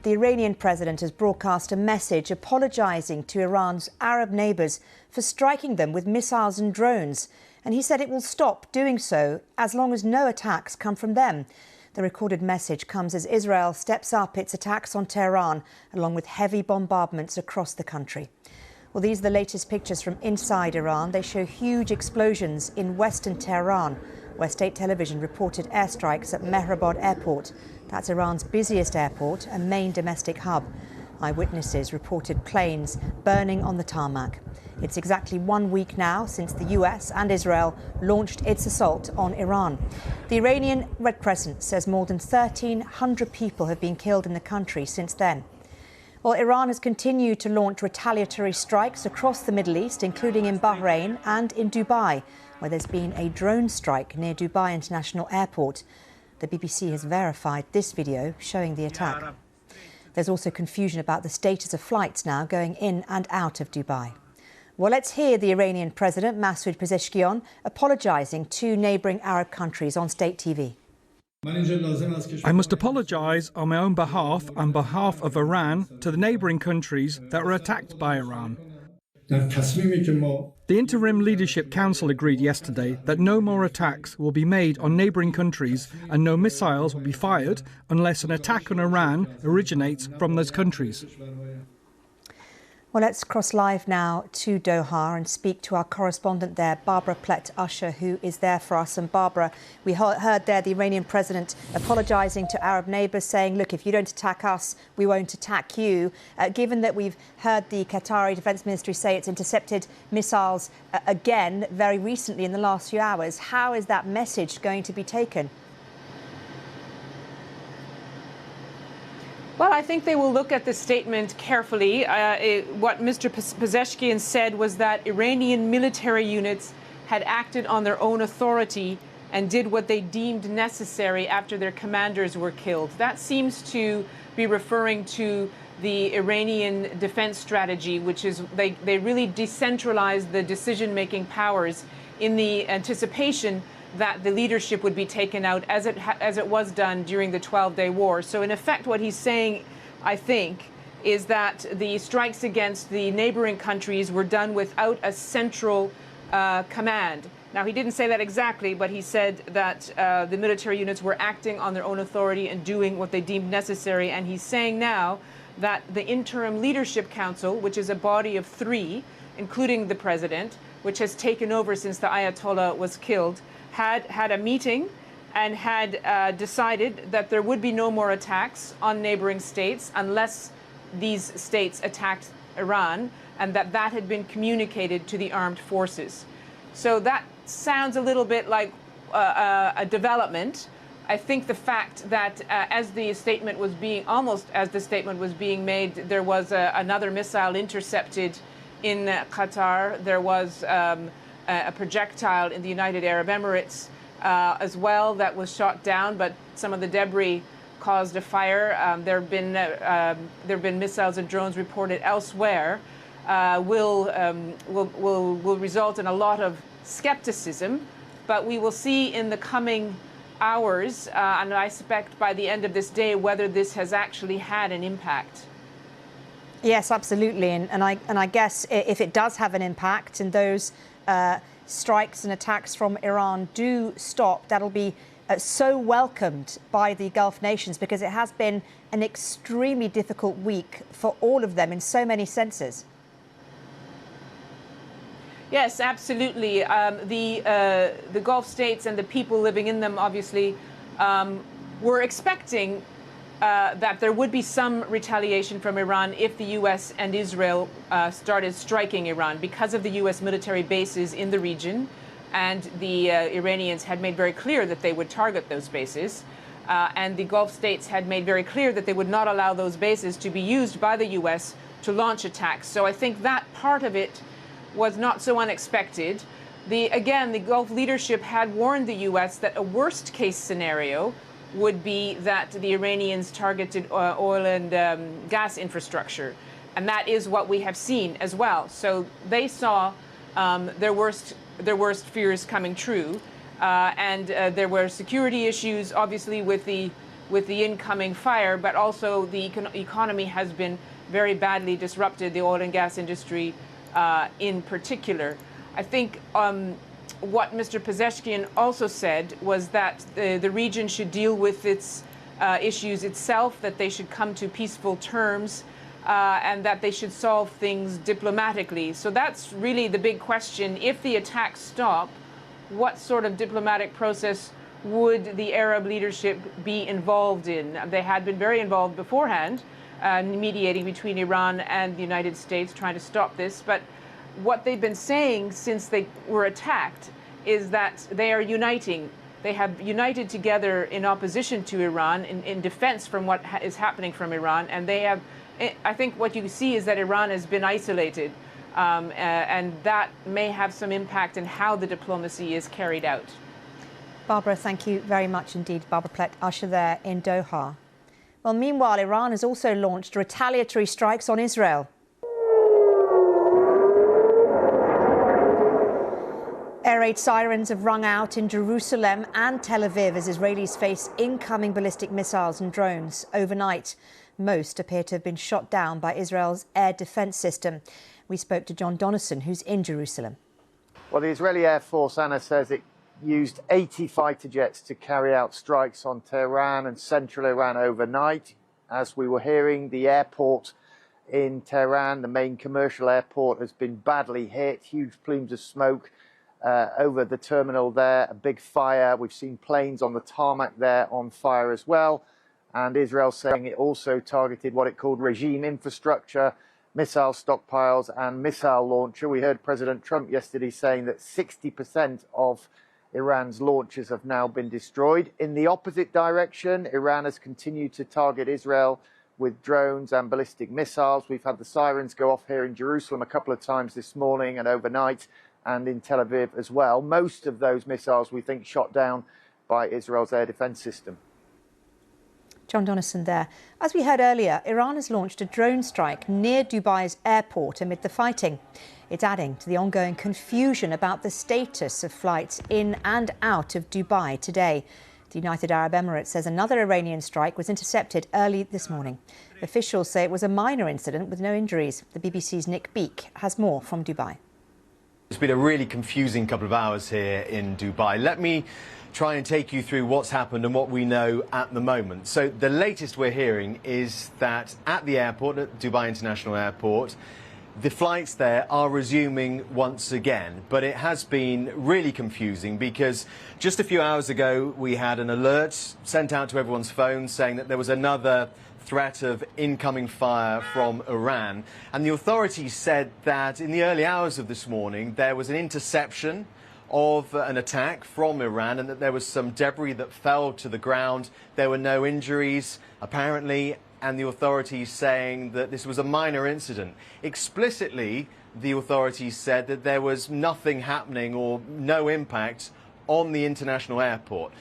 The Iranian president has broadcast a message apologising to Iran's Arab neighbours for striking them with missiles and drones. And he said it will stop doing so as long as no attacks come from them. The recorded message comes as Israel steps up its attacks on Tehran, along with heavy bombardments across the country. Well, these are the latest pictures from inside Iran. They show huge explosions in western Tehran, where state television reported airstrikes at Mehrabad Airport. That's Iran's busiest airport and main domestic hub. Eyewitnesses reported planes burning on the tarmac. It's exactly 1 week now since the US and Israel launched its assault on Iran. The Iranian Red Crescent says more than 1,300 people have been killed in the country since then. Well, Iran has continued to launch retaliatory strikes across the Middle East, including in Bahrain and in Dubai, where there's been a drone strike near Dubai International Airport. The BBC has verified this video showing the attack. There's also confusion about the status of flights now going in and out of Dubai. Well, let's hear the Iranian President Masoud Pezeshkian apologising to neighbouring Arab countries on state TV. I must apologise on my own behalf and behalf of Iran to the neighbouring countries that were attacked by Iran. The Interim Leadership Council agreed yesterday that no more attacks will be made on neighbouring countries and no missiles will be fired unless an attack on Iran originates from those countries. Well, let's cross live now to Doha and speak to our correspondent there, Barbara Plett-Usher, who is there for us. And Barbara, we heard there the Iranian president apologising to Arab neighbours, saying, look, if you don't attack us, we won't attack you. Given that we've heard the Qatari Defence Ministry say it's intercepted missiles again very recently in the last few hours, how is that message going to be taken? Well, I think they will look at the statement carefully. What Mr. Pezeshkian said was that Iranian military units had acted on their own authority and did what they deemed necessary after their commanders were killed. That seems to be referring to the Iranian defense strategy, which is they really decentralized the decision-making powers in the anticipation that the leadership would be taken out as it was done during the 12-day war. So in effect, what he's saying, I think, is that the strikes against the neighboring countries were done without a central command. Now, he didn't say that exactly, but he said that the military units were acting on their own authority and doing what they deemed necessary. And he's saying now that the Interim Leadership Council, which is a body of 3, including the president, which has taken over since the Ayatollah was killed, had a meeting and had decided that there would be no more attacks on neighboring states unless these states attacked Iran, and that had been communicated to the armed forces. So that sounds a little bit like a development. I think the fact that as the statement was being made, there was another missile intercepted in Qatar. There was a projectile in the United Arab Emirates as well that was shot down, but some of the debris caused a fire. There have been missiles and drones reported elsewhere. Will result in a lot of skepticism, but we will see in the coming hours, and I suspect by the end of this day, whether this has actually had an impact. Yes, absolutely, and I guess if it does have an impact and those strikes and attacks from Iran do stop, that'll be so welcomed by the Gulf nations, because it has been an extremely difficult week for all of them in so many senses. Yes, absolutely. The Gulf states and the people living in them obviously were expecting that there would be some retaliation from Iran if the U.S. and Israel started striking Iran because of the U.S. military bases in the region. And the Iranians had made very clear that they would target those bases. And the Gulf states had made very clear that they would not allow those bases to be used by the U.S. to launch attacks. So I think that part of it was not so unexpected. Again, the Gulf leadership had warned the U.S. that a worst-case scenario would be that the Iranians targeted oil and gas infrastructure. And that is what we have seen as well. So they saw their worst fears coming true. And there were security issues, obviously, with the with the incoming fire, but also the economy has been very badly disrupted, the oil and gas industry in particular. I think what Mr. Pezeshkian also said was that the region should deal with its issues itself, that they should come to peaceful terms, and that they should solve things diplomatically. So that's really the big question. If the attacks stop, what sort of diplomatic process would the Arab leadership be involved in? They had been very involved beforehand, mediating between Iran and the United States, trying to stop this. But what they've been saying since they were attacked is that they are uniting. They have united together in opposition to Iran, in defense from what is happening from Iran. And they have, I think what you see is that Iran has been isolated. And that may have some impact in how the diplomacy is carried out. Barbara, thank you very much indeed. Barbara Plett, usher there in Doha. Well, meanwhile, Iran has also launched retaliatory strikes on Israel. Air raid sirens have rung out in Jerusalem and Tel Aviv as Israelis face incoming ballistic missiles and drones. Overnight, most appear to have been shot down by Israel's air defence system. We spoke to John Donnison, who's in Jerusalem. Well, the Israeli Air Force, Anna, says it used 80 fighter jets to carry out strikes on Tehran and central Iran overnight. As we were hearing, the airport in Tehran, the main commercial airport, has been badly hit. Huge plumes of smoke over the terminal there, a big fire. We've seen planes on the tarmac there on fire as well. And Israel saying it also targeted what it called regime infrastructure, missile stockpiles and missile launcher. We heard President Trump yesterday saying that 60% of Iran's launchers have now been destroyed. In the opposite direction, Iran has continued to target Israel with drones and ballistic missiles. We've had the sirens go off here in Jerusalem a couple of times this morning and overnight, and in Tel Aviv as well. Most of those missiles, we think, shot down by Israel's air defence system. John Donnison there. As we heard earlier, Iran has launched a drone strike near Dubai's airport amid the fighting. It's adding to the ongoing confusion about the status of flights in and out of Dubai today. The United Arab Emirates says another Iranian strike was intercepted early this morning. Officials say it was a minor incident with no injuries. The BBC's Nick Beake has more from Dubai. It's been a really confusing couple of hours here in Dubai. Let me try and take you through what's happened and what we know at the moment. So the latest we're hearing is that at the airport, at Dubai International Airport, the flights there are resuming once again. But it has been really confusing because just a few hours ago we had an alert sent out to everyone's phones saying that there was another threat of incoming fire from Iran. And the authorities said that in the early hours of this morning there was an interception of an attack from Iran and that there was some debris that fell to the ground. There were no injuries, apparently, and the authorities saying that this was a minor incident. Explicitly, the authorities said that there was nothing happening or no impact on the international airport.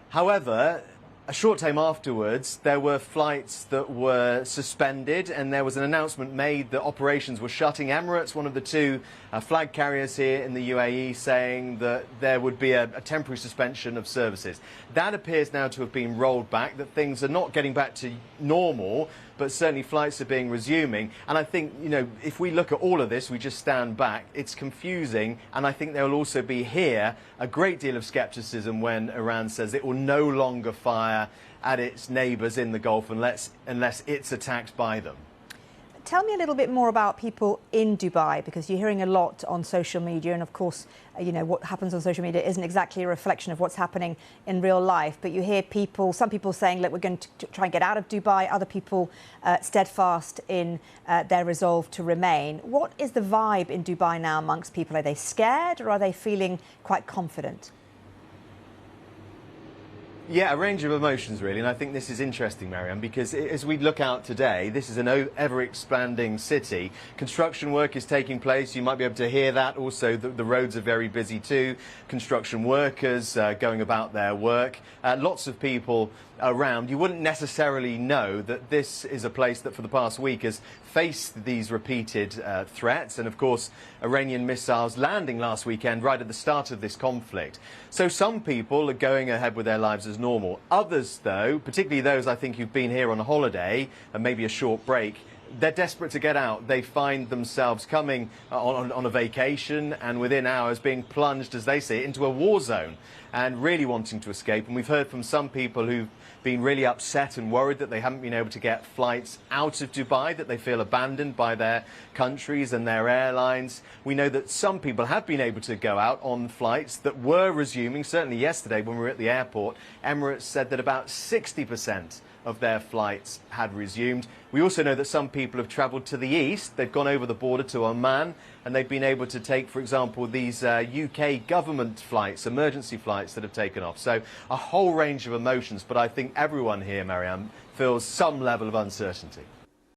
However, a short time afterwards, there were flights that were suspended and there was an announcement made that operations were shutting. Emirates, one of the two flag carriers here in the UAE, saying that there would be a temporary suspension of services. That appears now to have been rolled back, that things are not getting back to normal, but certainly flights are being resuming. And I think, you know, if we look at all of this, we just stand back, it's confusing. And I think there will also be here a great deal of skepticism when Iran says it will no longer fire at its neighbours in the Gulf unless it's attacked by them. Tell me a little bit more about people in Dubai, because you're hearing a lot on social media, and of course, you know, what happens on social media isn't exactly a reflection of what's happening in real life. But you hear people, some people saying, look, we're going to try and get out of Dubai, other people steadfast in their resolve to remain. What is the vibe in Dubai now amongst people? Are they scared or are they feeling quite confident? Yeah, a range of emotions, really, and I think this is interesting, Marianne, because as we look out today, this is an ever-expanding city. Construction work is taking place. You might be able to hear that. Also, the roads are very busy too. Construction workers going about their work. Lots of people around, you wouldn't necessarily know that this is a place that for the past week has faced these repeated threats, and of course Iranian missiles landing last weekend right at the start of this conflict. So some people are going ahead with their lives as normal. Others, though, particularly those I think who've been here on a holiday and maybe a short break, they're desperate to get out. They find themselves coming on a vacation and within hours being plunged, as they say, into a war zone and really wanting to escape. And we've heard from some people who've been really upset and worried that they haven't been able to get flights out of Dubai, that they feel abandoned by their countries and their airlines. We know that some people have been able to go out on flights that were resuming. Certainly yesterday when we were at the airport, Emirates said that about 60% of their flights had resumed. We also know that some people have travelled to the east. They've gone over the border to Oman, and they've been able to take, for example, these UK government flights, emergency flights that have taken off. So a whole range of emotions, but I think everyone here, Marianne, feels some level of uncertainty.